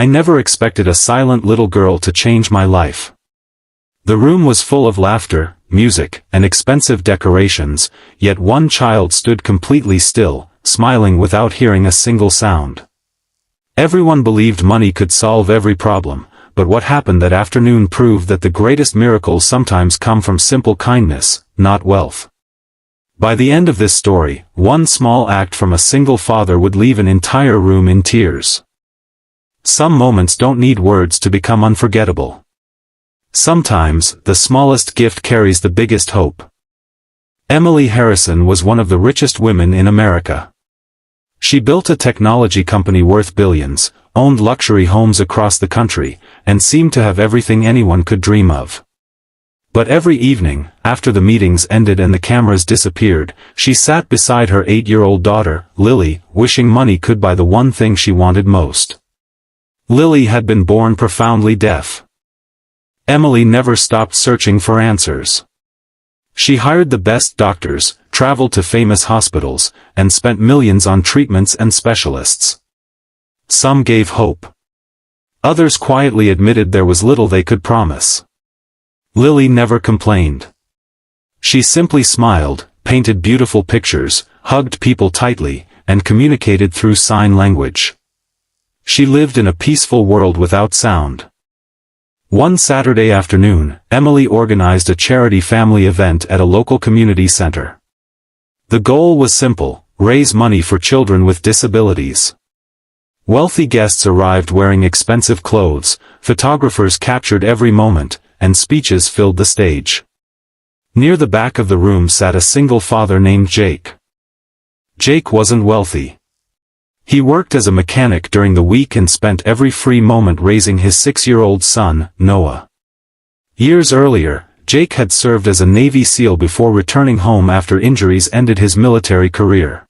I never expected a silent little girl to change my life." The room was full of laughter, music, and expensive decorations, yet one child stood completely still, smiling without hearing a single sound. Everyone believed money could solve every problem, but what happened that afternoon proved that the greatest miracles sometimes come from simple kindness, not wealth. By the end of this story, one small act from a single father would leave an entire room in tears. Some moments don't need words to become unforgettable. Sometimes, the smallest gift carries the biggest hope. Emily Harrison was one of the richest women in America. She built a technology company worth billions, owned luxury homes across the country, and seemed to have everything anyone could dream of. But every evening, after the meetings ended and the cameras disappeared, she sat beside her 8-year-old daughter, Lily, wishing money could buy the one thing she wanted most. Lily had been born profoundly deaf. Emily never stopped searching for answers. She hired the best doctors, traveled to famous hospitals, and spent millions on treatments and specialists. Some gave hope. Others quietly admitted there was little they could promise. Lily never complained. She simply smiled, painted beautiful pictures, hugged people tightly, and communicated through sign language. She lived in a peaceful world without sound. One Saturday afternoon, Emily organized a charity family event at a local community center. The goal was simple: raise money for children with disabilities. Wealthy guests arrived wearing expensive clothes, photographers captured every moment, and speeches filled the stage. Near the back of the room sat a single father named Jake. Jake wasn't wealthy. He worked as a mechanic during the week and spent every free moment raising his 6-year-old son, Noah. Years earlier, Jake had served as a Navy SEAL before returning home after injuries ended his military career.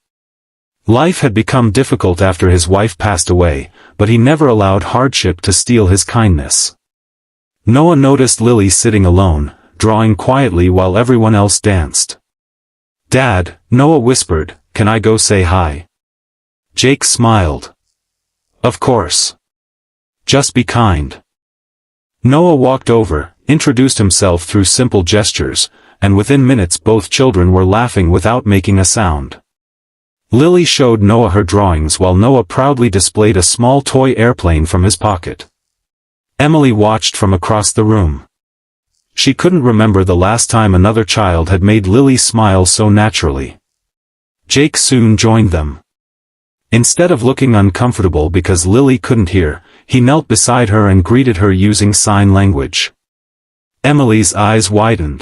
Life had become difficult after his wife passed away, but he never allowed hardship to steal his kindness. Noah noticed Lily sitting alone, drawing quietly while everyone else danced. "Dad," Noah whispered, "can I go say hi?" Jake smiled. "Of course. Just be kind." Noah walked over, introduced himself through simple gestures, and within minutes both children were laughing without making a sound. Lily showed Noah her drawings while Noah proudly displayed a small toy airplane from his pocket. Emily watched from across the room. She couldn't remember the last time another child had made Lily smile so naturally. Jake soon joined them. Instead of looking uncomfortable because Lily couldn't hear, he knelt beside her and greeted her using sign language. Emily's eyes widened.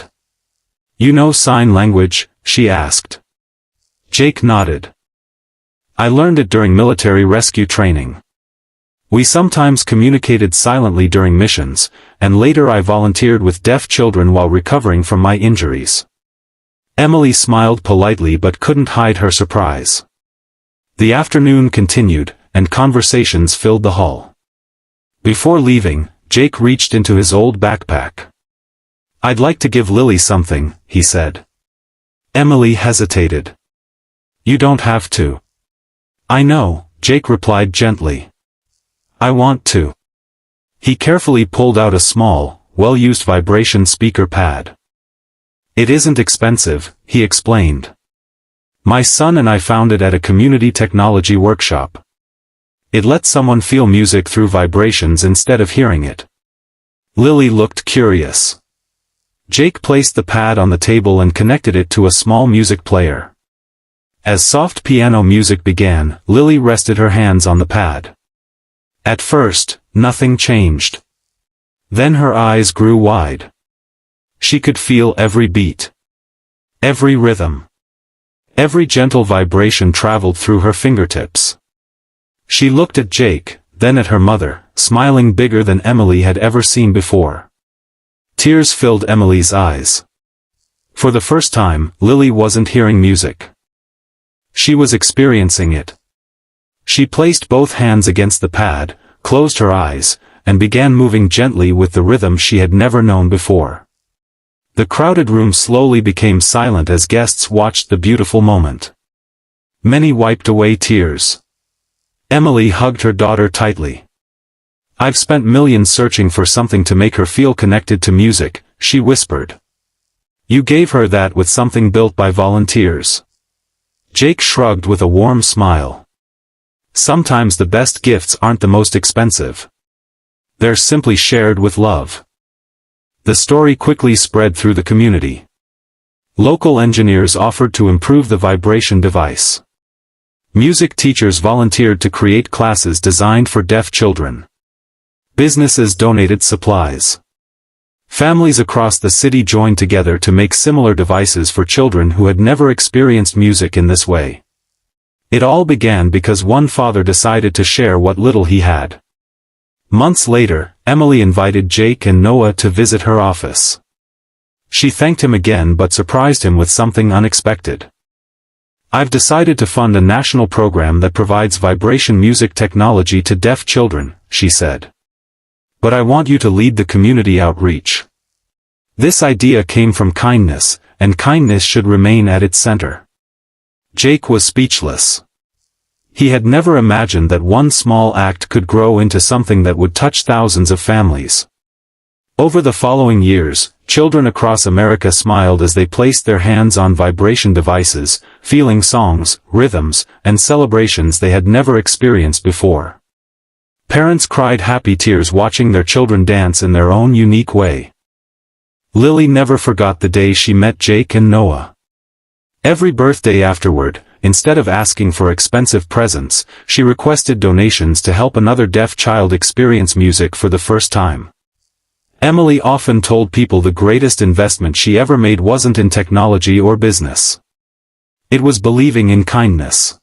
"You know sign language?" she asked. Jake nodded. "I learned it during military rescue training. We sometimes communicated silently during missions, and later I volunteered with deaf children while recovering from my injuries." Emily smiled politely but couldn't hide her surprise. The afternoon continued, and conversations filled the hall. Before leaving, Jake reached into his old backpack. "I'd like to give Lily something," he said. Emily hesitated. "You don't have to." "I know," Jake replied gently. "I want to." He carefully pulled out a small, well-used vibration speaker pad. "It isn't expensive," he explained. "My son and I found it at a community technology workshop. It lets someone feel music through vibrations instead of hearing it." Lily looked curious. Jake placed the pad on the table and connected it to a small music player. As soft piano music began, Lily rested her hands on the pad. At first, nothing changed. Then her eyes grew wide. She could feel every beat, every rhythm. Every gentle vibration traveled through her fingertips. She looked at Jake, then at her mother, smiling bigger than Emily had ever seen before. Tears filled Emily's eyes. For the first time, Lily wasn't hearing music. She was experiencing it. She placed both hands against the pad, closed her eyes, and began moving gently with the rhythm she had never known before. The crowded room slowly became silent as guests watched the beautiful moment. Many wiped away tears. Emily hugged her daughter tightly. "I've spent millions searching for something to make her feel connected to music," she whispered. "You gave her that with something built by volunteers." Jake shrugged with a warm smile. "Sometimes the best gifts aren't the most expensive. They're simply shared with love." The story quickly spread through the community. Local engineers offered to improve the vibration device. Music teachers volunteered to create classes designed for deaf children. Businesses donated supplies. Families across the city joined together to make similar devices for children who had never experienced music in this way. It all began because one father decided to share what little he had. Months later, Emily invited Jake and Noah to visit her office. She thanked him again but surprised him with something unexpected. "I've decided to fund a national program that provides vibration music technology to deaf children," she said. "But I want you to lead the community outreach." This idea came from kindness, and kindness should remain at its center. Jake was speechless. He had never imagined that one small act could grow into something that would touch thousands of families. Over the following years, children across America smiled as they placed their hands on vibration devices, feeling songs, rhythms, and celebrations they had never experienced before. Parents cried happy tears watching their children dance in their own unique way. Lily never forgot the day she met Jake and Noah. Every birthday afterward, instead of asking for expensive presents, she requested donations to help another deaf child experience music for the first time. Emily often told people the greatest investment she ever made wasn't in technology or business. It was believing in kindness.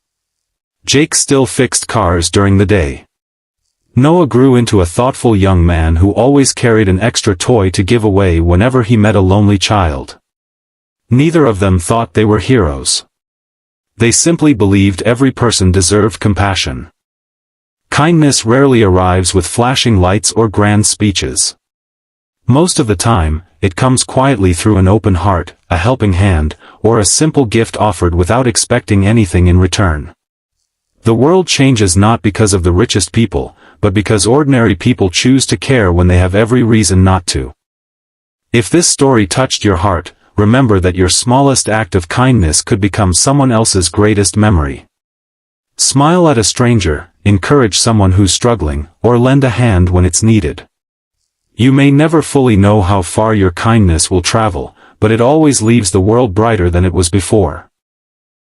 Jake still fixed cars during the day. Noah grew into a thoughtful young man who always carried an extra toy to give away whenever he met a lonely child. Neither of them thought they were heroes. They simply believed every person deserved compassion. Kindness rarely arrives with flashing lights or grand speeches. Most of the time, it comes quietly through an open heart, a helping hand, or a simple gift offered without expecting anything in return. The world changes not because of the richest people, but because ordinary people choose to care when they have every reason not to. If this story touched your heart, remember that your smallest act of kindness could become someone else's greatest memory. Smile at a stranger, encourage someone who's struggling, or lend a hand when it's needed. You may never fully know how far your kindness will travel, but it always leaves the world brighter than it was before.